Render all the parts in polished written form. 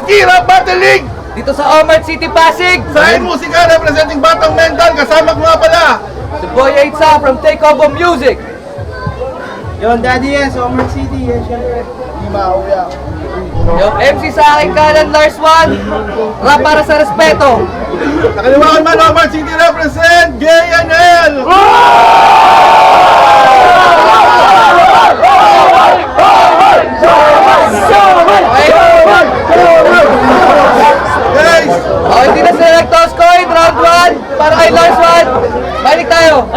Kira Battle League! Dito sa Omart City, Pasig! Sa musika representing Batang Mental, kasama ko nga pala! Si Boy Aitza from Takeover Music! Yon, Daddy yes, Omar City, yes, syempre. Hindi mauya. Yung MC sa aking kanan, Lars Juan, rap para sa respeto! Nakaliwakan man, Omar City represent GNL! Guys! Oh, hindi na sila nag-toss-coin, round 1, para kay Lars Juan! Balik tayo!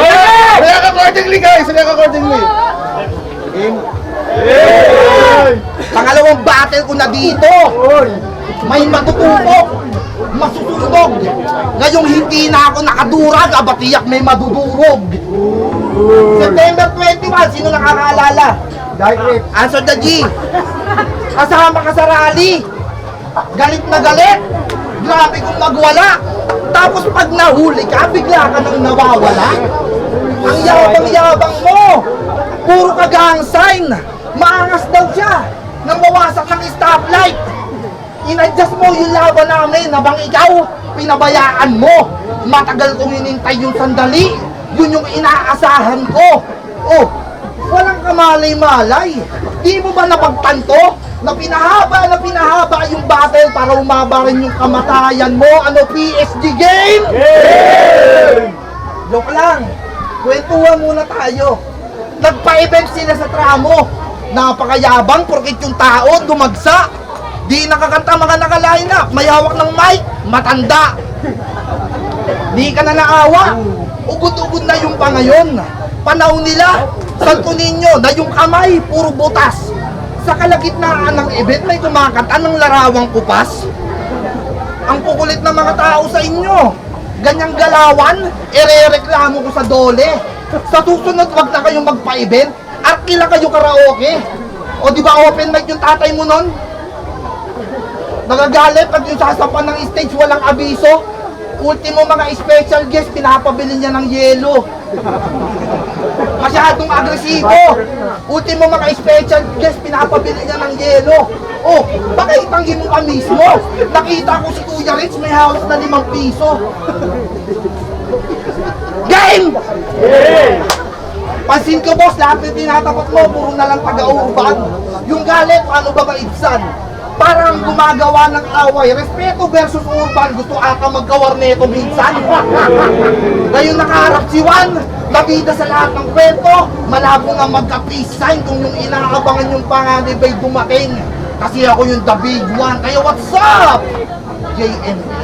React accordingly guys! React accordingly! Pangalawang battle ko na dito. May matututok, masusunog. Ngayong hindi na ako nakadurag, abatiyak may madudurog. September 21, sino nakakaalala? Answer the G. Kasama ka sa rally. Galit na galit. Grabe kong magwala. Tapos pag nahuli ka, bigla ka nang nawawala. Ang yabang-yabang mo. Puro ka gang sign. Maangas daw siya. Nang mawasak ng stoplight. In-adjust mo yung laban namin habang ikaw, pinabayaan mo. Matagal kong hinintay yung sandali. Yun yung inaasahan ko. Oh, walang kamalay-malay. Di mo ba napagtanto na pinahaba yung battle para umaba rin yung kamatayan mo? Ano, PSG game? Joke lang. Kwentuhan muna tayo. Nagpa-event sila sa tramo. Napakayabang porkit yung tao dumagsa. Di nakakanta mga naka-line up. May hawak ng mic, matanda. Di ka na naawa. Ugod-ugod na yung pangayon. Panahon nila, Santo Niño, na yung kamay, puro butas. Sa kalagitnaan ng event, may kumakanta ng larawang kupas. Ang kukulit ng mga tao sa inyo. Ganyang galawan, irereklamo ko sa dole. Sa susunod, wag na kayong magpa-event. Arkila kayo karaoke. O di ba open mic yung tatay mo nun? Nagagalit pag yung sasapan ng stage walang abiso. Ultimo mga special guest, pinapabili niya ng yelo. Masyadong agresibo. Ultimo mga special guest, pinapabili niya ng yelo. Oh, baka itanggi mo ka mismo. Nakita ko si Kuya Rich, may hawak na 5 piso. Game! Pansin ko boss, lahat ng tinatapat mo, puro na lang taga-urban. Yung galit, paano ba maibsan? Parang gumagawa ng away. Respeto versus urban, gusto ata magkawar nito minsan. Ngayon nakaharap si Juan, nabida sa lahat ng kwento, malabo nga magka-peace sign kung yung inaabangan yung panganib ay dumating. Kasi ako yung the big one. Kaya what's up? JNA?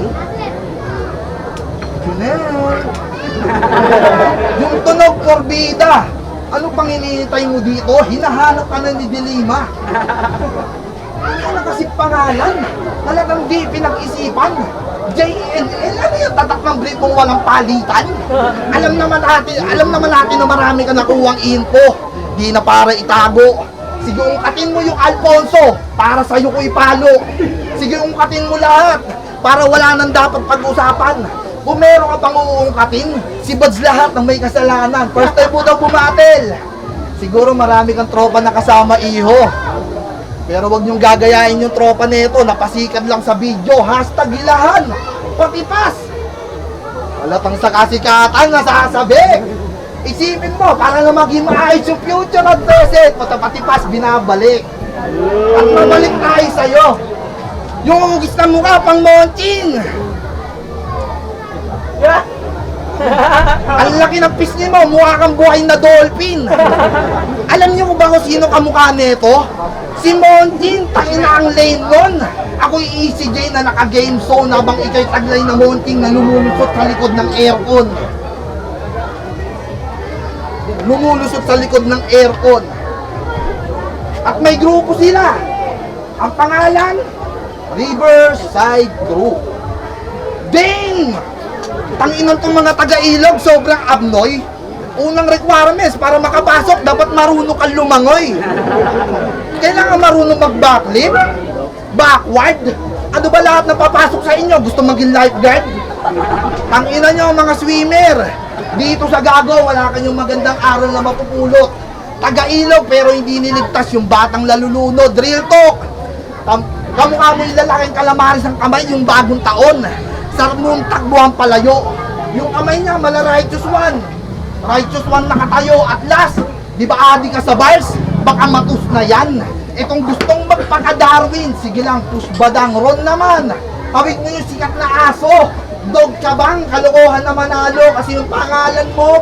Junel. Yung tunog korbida. Ano pang hinihintay mo dito? Hinahanap ka na ni Dilima. Ano na kasi pangalan? Talagang di pinag-isipan. JNL, ano yung tatak ng brief mong walang palitan? Alam naman natin na marami ka nakuhang info. Di na para itago. Sige, ungkatin mo yung Alfonso para sa'yo ko ipalo. Sige, ungkatin mo lahat para wala nang dapat pag-usapan. Kung meron ka pang uungkatin, si Buds lahat ng may kasalanan. First time mo daw bumatel. Siguro marami kang tropa na kasama, iho. Pero wag niyong gagayain yung tropa nito, napasikat lang sa video. Hashtag hilahan, patipas. Halatang sa kasikatan na sasabi. Isipin mo, para na maging maayos yung future at present, patapatipas, binabalik. At mabalik tayo sa'yo. Yung ugis na mukha pang monching. Ang laki ng pisngi mo, mukha kang buhay na dolphin. Alam niyo ba kung sino kamukha nito? Si Monjin, tangina ang lane nun. Ako'y ECJ na naka-game zone habang ikay taglay na Monjin na lumulusot sa likod ng aircon. Lumulusot sa likod ng aircon. At may grupo sila. Ang pangalan, Riverside Group. Ding! Tanginan tong mga taga-ilog, sobrang abnoy. Unang requirements para makapasok, dapat marunong kang lumangoy. Kailangan marunong mag-backflip, backward. Ano ba lahat na papasok sa inyo? Gusto maging lifeguard? Tanginan nyo mga swimmer. Dito sa Gago, wala kayong magandang aral na mapupulot. Taga-ilog pero hindi niligtas yung batang lalulunod. Real talk. Kamukha mo yung lalaking kalamaris ng kamay yung bagong taon. Sarap mong takbuhan palayo. Yung kamay niya, mala righteous one. Righteous one nakatayo at last. Di ba adi ka sa bars? Baka matus na yan. Itong gustong magpaka-Darwin, sige lang, pusbadang Ron naman. Hawig mo yung sikat na aso. Dog ka bang? Kalokohan na manalo kasi yung pangalan mo.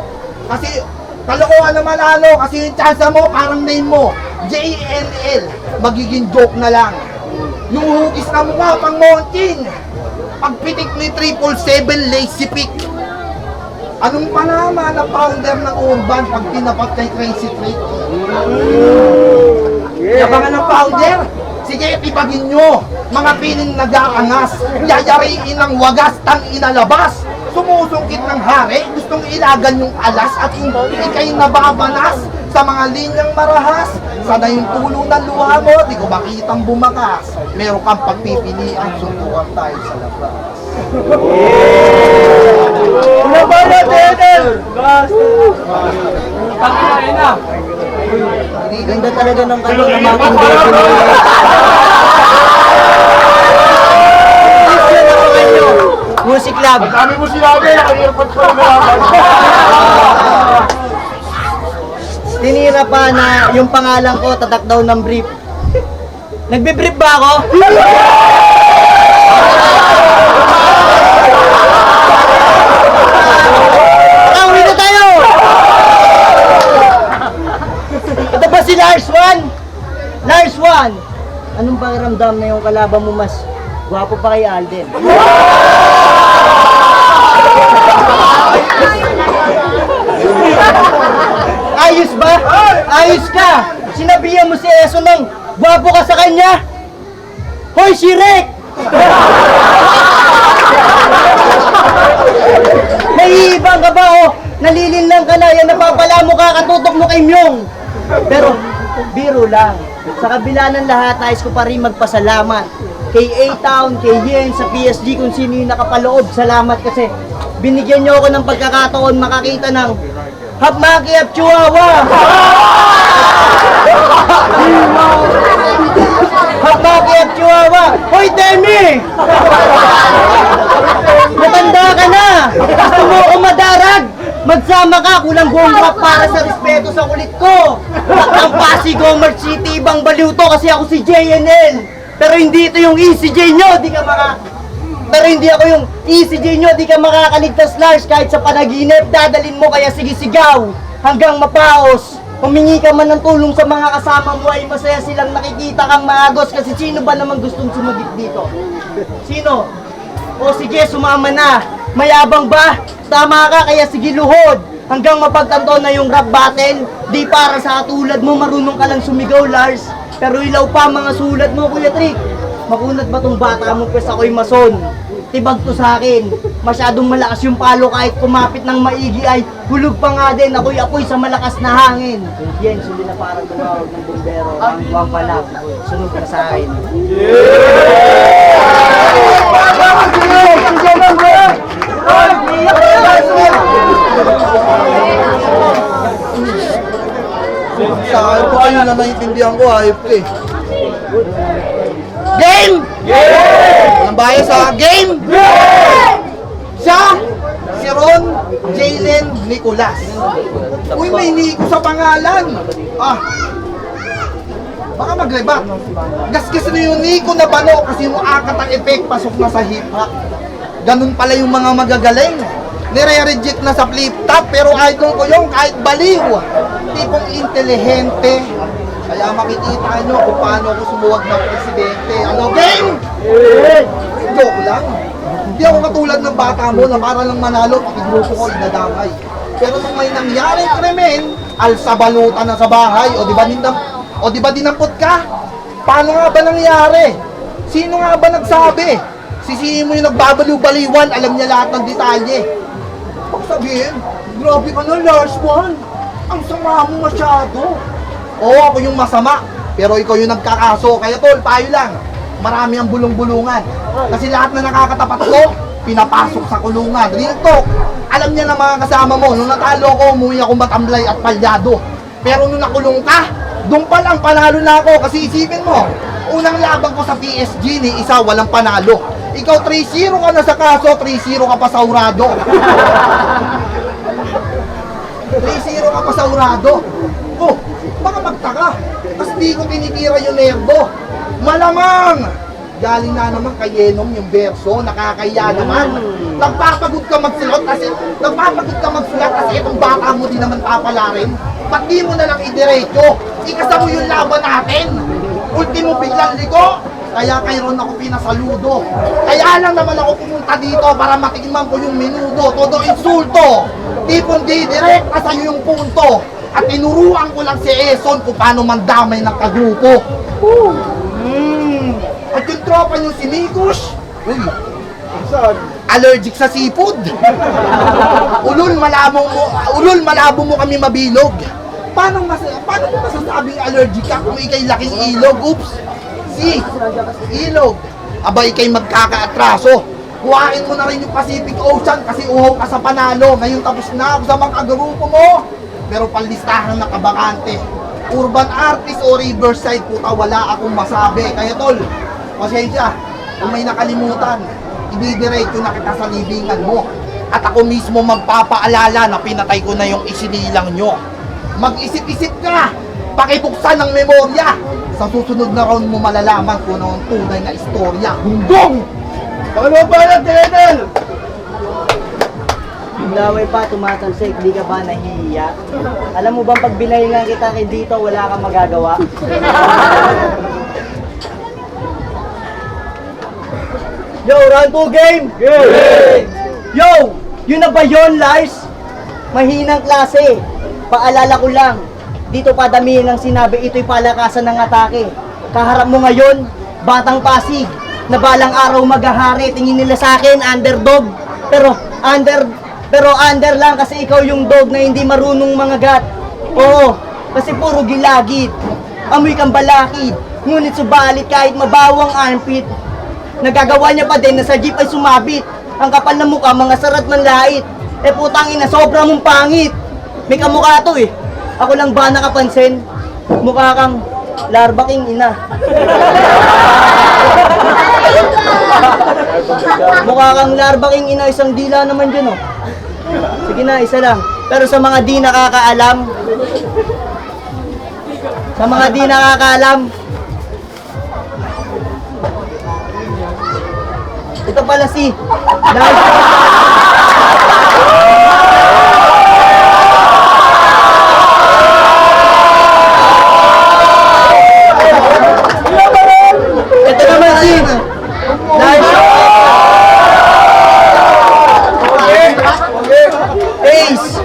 Kasi kalokohan na manalo kasi yung tsansa mo, parang name mo. JNL. Magiging joke na lang. Yung hugis na mukha pang mountain. Pagpitik ni 777 lazy pick. Anong panama na founder ng Urban pag tinapat kay Crazy Trick? Yabangan ng founder. Sige, ipagin nyo. Mga piling nag-aangas. Yayariin ng wagas, tang inalabas. Sumusungkit ng hari. Gustong ilagan yung alas at ikay nababanas sa mga linyang marahas. Sana yung tulo ng luha mo, di ko makitang bumakas. Meron kang pagpipilian, suntukan tayo sa labas. Una ba na, Denel? Pagkain na. Ganda talaga ng kanyang namakindero. Music Lab. Ang dami mo sinabi, nakahirpat ko na Tinira pa na yung pangalan ko, tatak daw ng brief. Nagbe-brief ba ako? Pauwi na tayo! Ito ba si Lars Juan? Lars Juan! Anong pakiramdam na yung kalaban mo mas gwapo pa kay Alden? Ayos ba? Ayos ka! Sinabihan mo si Eso ng gwapo ka sa kanya? Hoy, Shirek! Naiibang ka ba o? Nalilinlang ka na, yan napapala mo ka, katutok mo kay Myong. Pero, biro lang. Sa kabila ng lahat, nais ko pa rin magpasalamat kay A-Town, kay Yen, sa PSG, kung sino yung nakapaloob. Salamat kasi binigyan niyo ako ng pagkakataon makakita ng Hapmaki at Chihuahua. Hapmaki at Chihuahua. Hoy, Demi! Matanda ka na! Gusto mo ako madarag? Magsama ka, kulang bomba para sa respeto sa kulit ko. Ang Pasig, Gomer City, ibang baliw to kasi ako si JNL. Pero hindi ito yung ECJ nyo, di ka Pero hindi ako yung ECJ nyo, di ka makakaligtas, Lars. Kahit sa panaginip, dadalin mo kaya sige sigaw hanggang mapaos. Humingi ka man ng tulong sa mga kasama mo ay masaya silang nakikita kang maagos. Kasi sino ba naman gustong sumagit dito? Sino? O sige, sumama na. Mayabang ba? Tama ka, kaya sige luhod. Hanggang mapagtanto na yung rap battle. Di para sa katulad mo, marunong ka lang sumigaw, Lars. Pero ilaw pa mga sulat mo, Kuya Trick. Makunat ba tong bata mo, pwes ako'y mason? Tibag to sa akin. Masyadong malakas yung palo kahit kumapit ng maigi ay hulog pa nga din. Ako'y sa malakas na hangin. Yan, suli na parang tumawag ng bumbero. Ang buwang palak. Sunog ka sa akin. Sa akin po kayo na naiintindihan ko, AFK. Game! Ang bayan sa game? Siya, si Ron Jalen Nicolas. Uy, may Nico sa pangalan. Baka mag-rebat. Gasgas na yung Nico na bano kasi yung akat ang effect pasok na sa hip-hop. Ganun pala yung mga magagaling. Nire-reject na sa flip-top pero idol ko yung kahit baliw. Tipong intelihente. Kaya makikita nyo kung paano ako sumuwag ng presidente. Ano, game? Joke lang. Hindi ako katulad ng bata mo na para lang manalo, pakigrupo ko, inadamay. Pero nung may nangyaring krimen, alsabalutan na sa bahay, o di ba dinampot ka? Paano nga ba nangyari? Sino nga ba nagsabi? Sisihin mo yung nagbabaliw-baliwan, alam niya lahat ng detalye. Pag sabihin, grabe ka na, Lars Juan. Ang sama mo masyado. Oo, ako yung masama. Pero ikaw yung nagkakaso. Kaya tol, payo lang. Marami ang bulong-bulungan. Kasi lahat na nakakatapat ko, pinapasok sa kulungan. Real talk. Alam niya na mga kasama mo. Nung natalo ko, umuwi ako matamlay at palyado. Pero nung nakulong ka, doon pa lang panalo na ako. Kasi isipin mo, Unang laban ko sa PSG ni isa walang panalo. Ikaw 3-0 ka na sa kaso, 3-0 ka pa sa urado. 3-0 ka pa sa urado. Oh, baka magtaka. Tapos di ko tinitira yung nerdo. Malamang! Galing na naman kay Yenom yung verso, nakakaya naman. Nagpapagod ka magsulat kasi itong bata mo di naman papalarin. Ba't di mo na lang idiretso? Ikasa mo yung laban natin. Ultimo biglang ligo. Kaya kayron ako pinasaludo. Kaya lang naman ako pumunta dito para matikman ko yung menudo. Todo insulto. Tipong di direkta sa'yo yung punto. At tinuruan ko lang si Eson kung paano mandamay ng kagrupo. At yung tropa nyo si Mikush, allergic sa seafood. Ulol malabo mo kami mabilog. Paano mo masasabing allergic ka kung ikay laking ilog? Oops! Si ilog. Aba ikay magkakaatraso. Kuhain mo na rin yung Pacific Ocean kasi uhaw ka sa panalo. Ngayon tapos na ako sa mga kagrupo mo. Pero panlistahan na kabakante. Urban artist o riverside, puta wala akong masabi. Kaya tol, pasensya, kung may nakalimutan, ididiretso na kita sa libingan mo. At ako mismo magpapaalala na pinatay ko na yung isinilang nyo. Mag-isip-isip ka, pakibuksan ng memorya. Sa susunod na round mo malalaman kung ano ang tunay na istorya. Hunggong! Ano ba na, Tenel? Laway pa, tumatalsik, di ka ba nahihiya? Alam mo bang pag binahingan kita kay dito, wala kang magagawa? Yo, round 2 game! Yo! Yun na ba yun, Lars? Mahinang klase. Paalala ko lang, dito padamihin ang sinabi, ito'y palakasan ng atake. Kaharap mo ngayon, batang Pasig, na balang araw maghahari, tingin nila sa akin, underdog. Pero under lang kasi ikaw yung dog na hindi marunong mangagat. Oo, kasi puro gilagid. Amoy kang balakid. Ngunit subalit kahit mabawang armpit, nagagawa niya pa din na sa jeep ay sumabit. Ang kapal na mukha, mga sarat man lait. Eh putang ina, sobra mong pangit. May kamukha to eh. Ako lang ba nakapansin? Mukha kang larbaking ina. Mukha kang larbaking ina, isang dila naman dyan oh. Sige na, isa lang. Pero sa mga di nakakaalam, ito pala si ito naman si Ace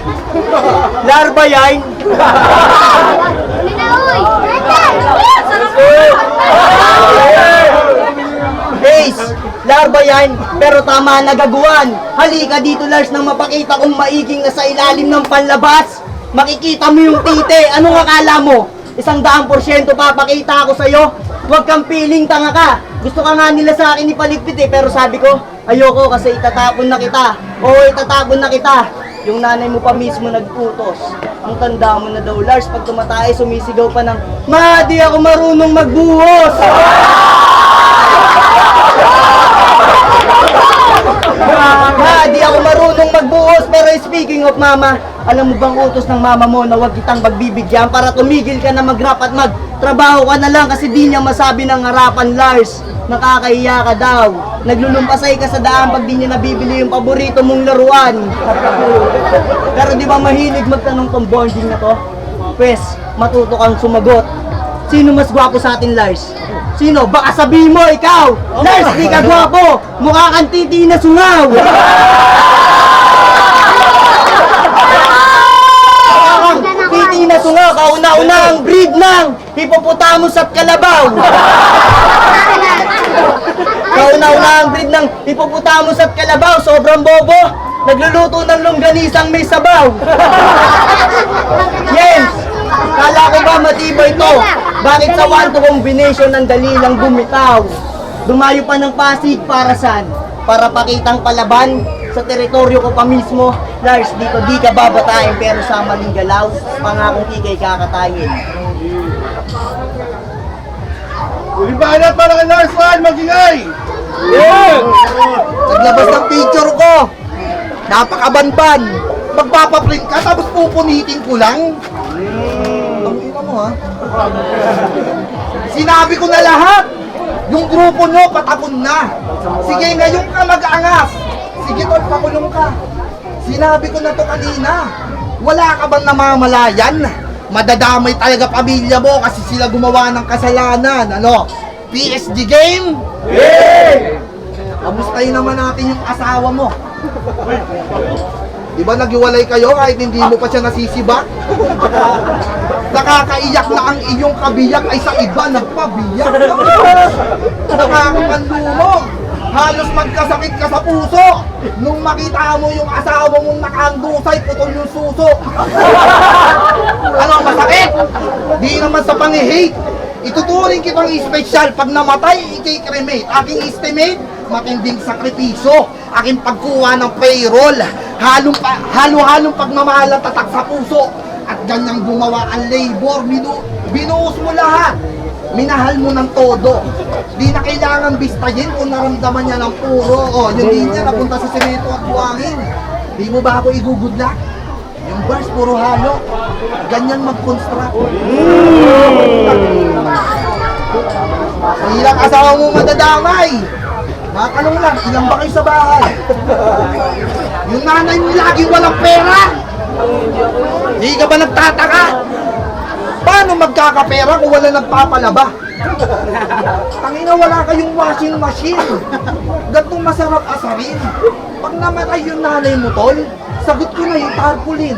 Larva yan. Ace Larva yan, pero tama nagaguan. Halika dito Lars nang mapakita kong maiging na sa ilalim ng panlabas. Makikita mo yung tite. Anong akala mo? 100% papakita ako sa'yo. Huwag kang piling, tanga ka. Gusto ka nga nila sa akin ipaligpit eh, pero sabi ko, ayoko kasi itatapon na kita. Oo, itatapon na kita. Yung nanay mo pa mismo nagputos. Ang tanda mo na daw, Lars, pag tumatay, sumisigaw pa ng, Ma, di ako marunong magbuhos! Ma, di ako marunong magbuhos, pero speaking of mama, alam mo bang utos ng mama mo na huwag kitang magbibigyan para tumigil ka na mag-rap at magtrabaho ka na lang kasi di niya masabi ng harapan, Lars. Nakakahiya ka daw. Naglulumpasay ka sa daan pag di niya nabibili yung paborito mong laruan. Pero di ba mahilig magtanong tong bonding na to? Pwes, matuto kang sumagot. Sino mas gwapo sa atin, Lars? Sino? Baka sabihin mo, ikaw! Lars, di ka gwapo! Mukha kang titi na sungaw! Titi na sungaw, kauna-una ang breed ng hippopotamus at kalabaw! Kauna-una ang breed ng hippopotamus at kalabaw, sobrang bobo! Nagluluto ng longganisang may sabaw! Yes! Kala ko ba matibay to? Bakit sa 1-2 combination ng dali lang bumitaw? Dumayo pa ng Pasig para saan? Para pakitang palaban sa teritoryo ko pa mismo. Lars, dito di ka babatain pero sa maling galaw, pangakong ikay kakatayin. Huling banat para kay Lars Juan, magingay! Naglabas ng picture ko. Napakabanban. Magpapaprint ka tapos pupunitin ko lang. Ang ina mo ha. Sinabi ko na lahat. Yung grupo nyo patapon na. Sige ngayon ka mag-angas. Sige tol, pakulong ka. Sinabi ko na to kanina. Wala ka bang namamalayan? Madadamay talaga pamilya mo kasi sila gumawa ng kasalanan. Ano? PSG game? Kamustahin naman natin yung asawa mo. Di ba naghiwalay kayo kahit hindi mo pa siya nasisibak? Nakakaiyak na ang iyong kabiyak ay sa iba nagpabiyak. Nakakakanlumog. Halos magkasakit ka sa puso nung makita mo yung asawa mong nakahandusay, putol yung suso. Ano, masakit? Di naman sa pang-hate. Ituturing kitang special. Pag namatay, i-cremate. Aking estimate, matinding sakripisyo. Aking pagkuha ng payroll. Halo-halong pagmamahal at tatak sa puso. At ganyang gumawa ang labor. Binuhos mo lahat. Minahal mo ng todo. Di na kailangan bistayin kung naramdaman niya ng puro. O, yun din niya napunta sa semento at buwangin. Di mo ba ako igugudlak? Yung bars, puro halo. Ganyan mag-construct. Ilang asawa mo madadamay. Makalong lang, ilang ba kayo sa bahay? Yung nanay mo laging walang pera. Di ka ba nagtataka? Paano magkakapera kung wala nagpapalaba? Tangina, wala kayong washing machine. Gantong masarap asarin. Pag namatay yung nanay mo, tol, sagot ko na yung tarpaulin.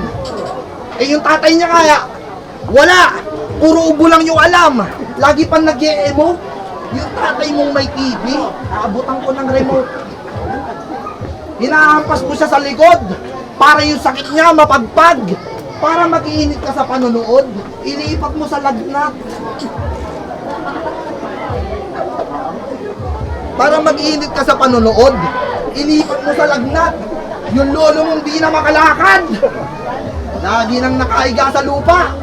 Eh yung tatay niya kaya, wala. Puro ubo lang yung alam. Lagi pang nag-e-emo. Yung tatay mong may TV, aabutan ko ng remote. Hinahampas ko siya sa likod para yung sakit niya mapagpag. Para mag-iinit ka sa panonood, ilipat mo sa lagnat. Para mag-iinit ka sa panonood, ilipat mo sa lagnat. Yung lolo mong di na makalakad. Lagi nang nakahiga sa lupa.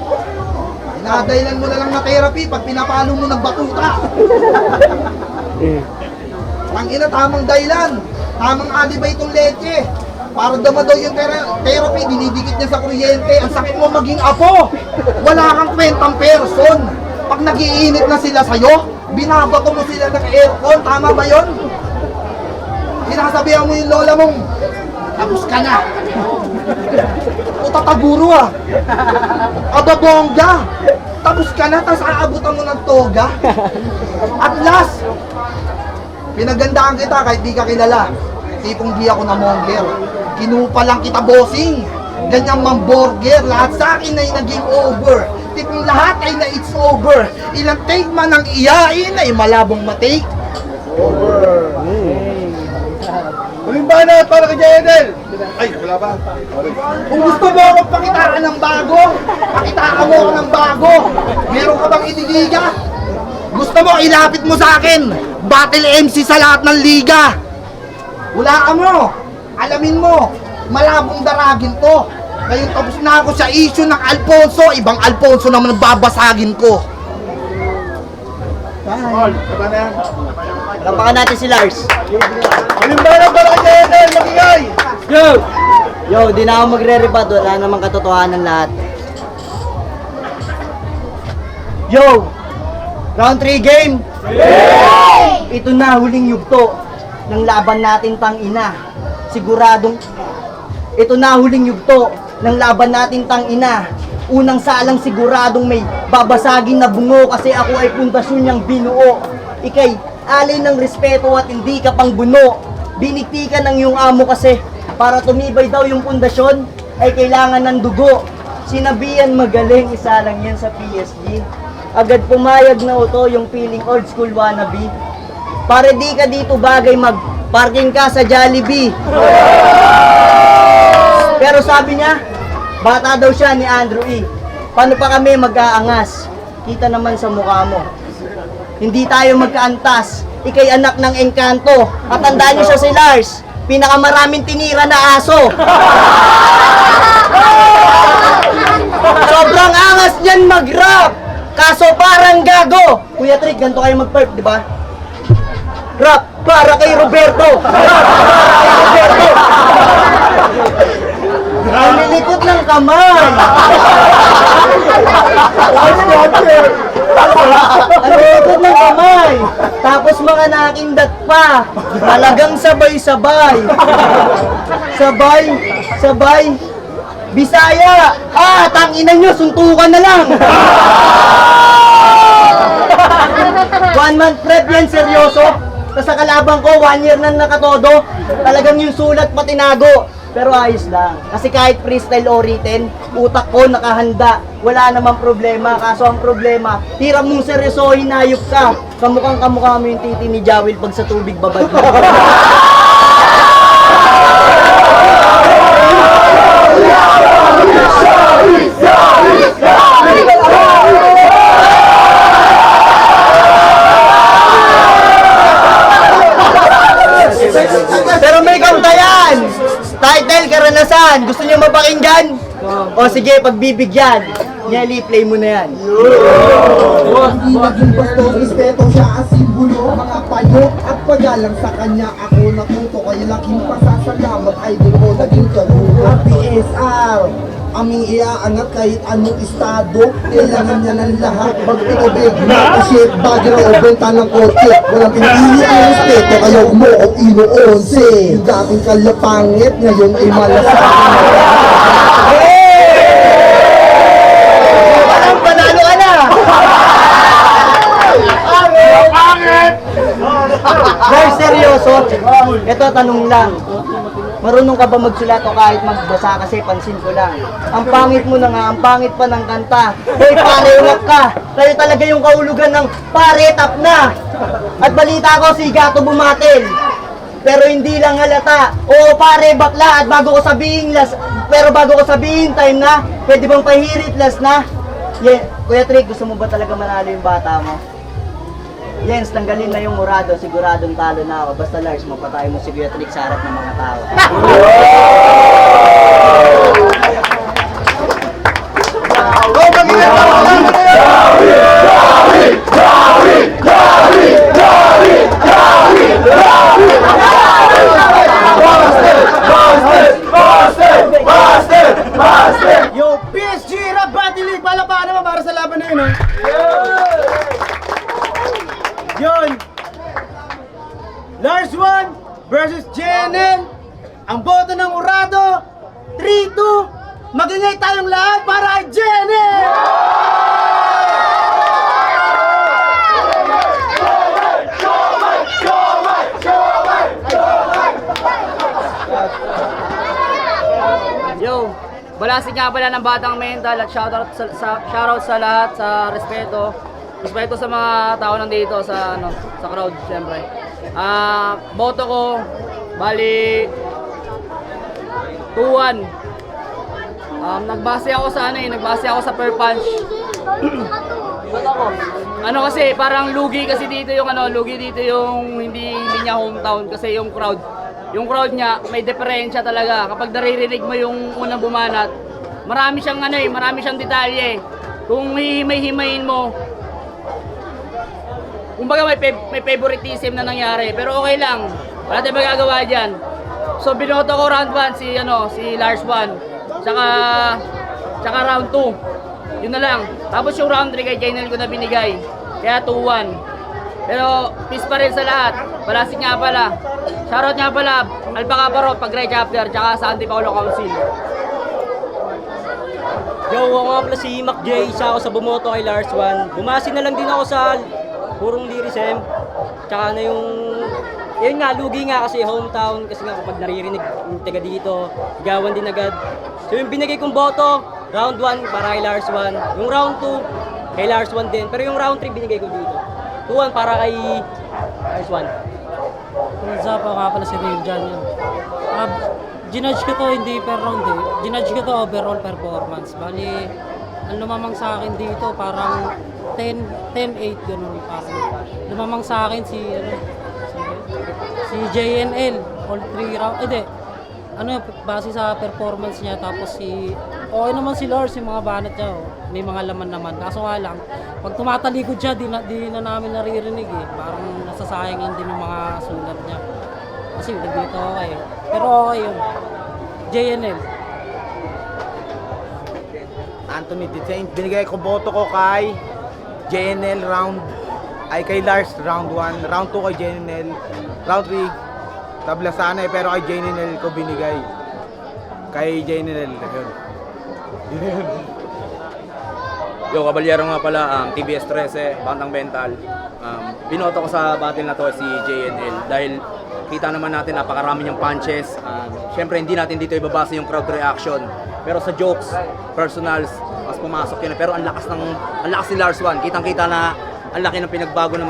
Inadailan mo na lang na therapy pag pinapalo mo ng batuta. Ang ina, tamang dahilan. Tamang alibay itong leche. Para damadaw yung therapy, dinidikit niya sa kuryente. Ang sakit mo maging apo. Wala kang kwentang person. Pag nagiinit na sila sa'yo, binabato mo sila ng aircon. Tama ba yun? Sinasabihan mo yung lola mong, tapos ka na. O tataguro ah. Ababongga. Tapos ka na, tapos aabutan mo ng toga. At last, pinagandaan kita kahit di ka kilala. Tipong di ako na monger. Kinupa lang kita, bossing. Ganyang mamburger. Lahat sa akin ay naging over. Tipong lahat ay na it's over. Ilang take man ang iyain ay malabong matake. Over. Huling banat para kay JNL! Ay, wala ba? Kung gusto mo akong pakitaan ng bago, pakitaan mo ako ng bago. Meron ka bang idiliga? Gusto mo, ilapit mo sa akin. Battle MC sa lahat ng liga. Wala mo. Alamin mo, malabong daragin to. Ngayon tapos na ako sa issue ng Alfonso. Ibang Alfonso naman babasagin ko. All, tama na yan. Lampakan natin si Lars. Huling banat para kay JNL, magingay! Yo, di na ako magre-rebut. Wala namang katotohanan lahat. Yo! Round 3 game! Ito na, huling yugto ng laban natin, tangina. Siguradong ito na, huling yugto ng laban natin, tangina. Unang salang siguradong may babasagin na bungo kasi ako ay pundasyon niyang binuo. Ikay, alay ng respeto at hindi ka pang buno. Binigti ka ng iyong amo kasi para tumibay daw yung pundasyon ay kailangan ng dugo. Sinabihan magaling, isa lang yan sa PSG. Agad pumayag na uto yung feeling old school wannabe. Para di ka dito bagay, mag-parking ka sa Jollibee. Pero sabi niya, bata daw siya ni Andrew E. Paano pa kami mag-aangas? Kita naman sa mukha mo. Hindi tayo magkaantas. Ikay anak ng engkanto. At tandaan niyo siya si Lars, pinakamaraming tinira na aso. Sobrang angas niyan mag-rap. Kaso parang gago. Kuya Trick, ganito kayo mag-perf, di ba? Rap para kay Roberto! Ang lilikot ng kamay! Ang lilikot ng kamay! Tapos mga nakindat pa! Talagang sabay-sabay! Sabay! Bisaya! Tanginan nyo, suntukan na lang! 1 month prep yan, seryoso. Tapos sa kalabang ko, 1 year na nakatodo. Talagang yung sulat pa tinago. Pero ayos lang. Kasi kahit freestyle o written, utak ko nakahanda. Wala namang problema. Kaso ang problema, hiram mong seryosohin, hayop ka. Kamukhang kamukha mo yung titi ni Jawil pag sa tubig babad mo. Pero may kanta yan! Title, karanasan! Gusto niyo mapakinggan? O sige, pagbibigyan. Nelly, play mo na yan. Hindi naging bastos, respeto siya ang simbolo. Mga payo at pagalang sa kanya ako natuto. Kaya laking pasasalamat, idol ko naging karuto. PSR, aming iaangat kahit anong estado. Kailangan niya ng lahat. Magpinobig, nakaship, bagay na obenta ng kotse. Walang pinili ang respeto, kaya mo o ino-11. Yung dating kalapangit, ngayon ay malasakit. Panalo ka na! Guys, seryoso? Ito, tanong lang. Marunong ka ba magsulat o kahit magbasa kasi pansin ko lang. Ang pangit mo na nga, ang pangit pa ng kanta. Hoy, pare, uwak ka. Kayo talaga yung kahulugan ng pare, tap na. At balita ko, si Gato bumatil. Pero hindi lang halata. Oo, pare, bakla. At bago ko sabihin time na, pwede bang pahirit last na? Kuya Trick, gusto mo ba talaga manalo yung bata mo? Jens, tanggalin na yung murado, siguradong talo na ako. Basta Lars, mapatay mo si Kuya Trick sa harap ng mga tao. Yo, PSG, Rabati League, palapaan naman para sa laban na yun, ha? Yun! Lars 1 versus JNL. Ang boto ng Urado, 3-2. Magingay tayong lahat para kay JNL! Yo, balasig nga pala ng Batang Mental at shoutout sa lahat sa respeto. Respeto sa mga tao nandito sa sa crowd syempre. Boto ko bali 2-1. Nagbase ako sa per punch. Kasi parang lugi dito yung hindi niya hometown kasi yung crowd niya may diferensya talaga. Kapag naririnig mo yung unang bumanat, marami siyang detalye. Kung hihimay-himayin mo, kumbaga may favoritism na nangyari, pero okay lang. Wala tayong magagawa diyan. So binoto ko round 1 si Lars 1. Tsaka round 2. Yun na lang. Tapos yung round 3 kay Jainel ko na binigay. Kaya 2-1. Pero peace pa rin sa lahat. Balasig nga pala. Shoutout nga pala Alpha Kaparo, Pag-Ray Chapter, tsaka sa Antipolo Council. Yo, ako nga pala si Mac J, isa ako sa bumoto kay Lars 1. Bumasi na lang din ako sa purong lyricism. Tsaka na yun nga, lugi nga kasi hometown. Kasi nga kapag naririnig yung taga dito, sigawan din agad. So yung binigay kong boto, round 1 para kay Lars 1. Yung round 2, kay Lars 1 din. Pero yung round 3 binigay ko dito. 2-1 para kay Lars 1. Tulsa pa nga pala si Real John yun. Ginudge ko to hindi per round eh. Ginudge ko to overall performance. Bali, ang lumamang sa akin dito parang 10-8 ganun parang. Lumamang sa akin si JNL all 3 round. Hindi. base sa performance niya, tapos okay naman si Lars, yung mga banat niya, oh, may mga laman naman. Kaso nga lang, pag tumatalikod siya, di na namin naririnig eh. Parang nasasayang lang din yung mga sulat niya. Kasi dito okay. Pero okay yun. JNL. Anthony Detain, binigay ko boto ko kay JNL kay Lars round 1, round 2 kay JNL, round 3 tabla sana eh, pero kay JNL ko binigay. Kay JNL yun. Yo, kabalyero nga pala, TBS 13, Bantang Mental. Binoto ko sa battle na to si JNL dahil kita naman natin napakarami niyang punches. Siyempre hindi natin dito ibabasa yung crowd reaction. Pero sa jokes, personals, mas pumasok yun. Pero ang lakas ni Lars One. Kitang-kita na ang laki ng pinagbago ng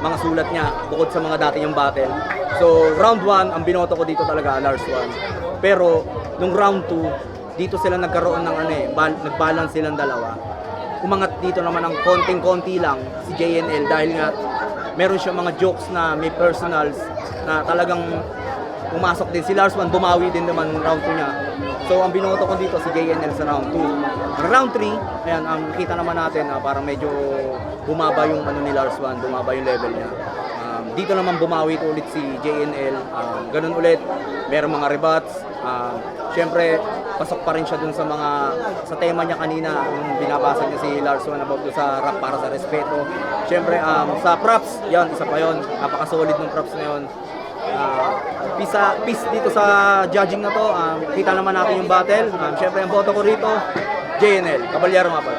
mga sulat niya bukod sa mga dati niyang battle. So, round 1, ang binoto ko dito talaga Lars One. Pero nung round 2, dito sila nagkaroon ng nag-balance silang dalawa. Umangat dito naman ng konting-konti lang si JNL dahil nga meron siya mga jokes na may personals na talagang pumasok din. Si Lars One bumawi din naman ng round 2 niya. So ang binoto ko dito si JNL sa round 2. Round 3, ayan, kita naman natin na parang medyo bumaba yung ni Lars One, bumaba yung level niya. Dito naman bumawi ulit si JNL. Ganun ulit, meron mga rebats. Siyempre, pasok pa rin siya dun sa tema niya kanina, yung binabasa niya si Lars One about sa rap para sa respeto. Siyempre, sa props, yan, isa pa yun. Napaka-solid ng props na yun. Peace dito sa judging na to. Kita naman natin yung battle. Siyempre, ang boto ko rito, JNL. Kabalyero nga pala.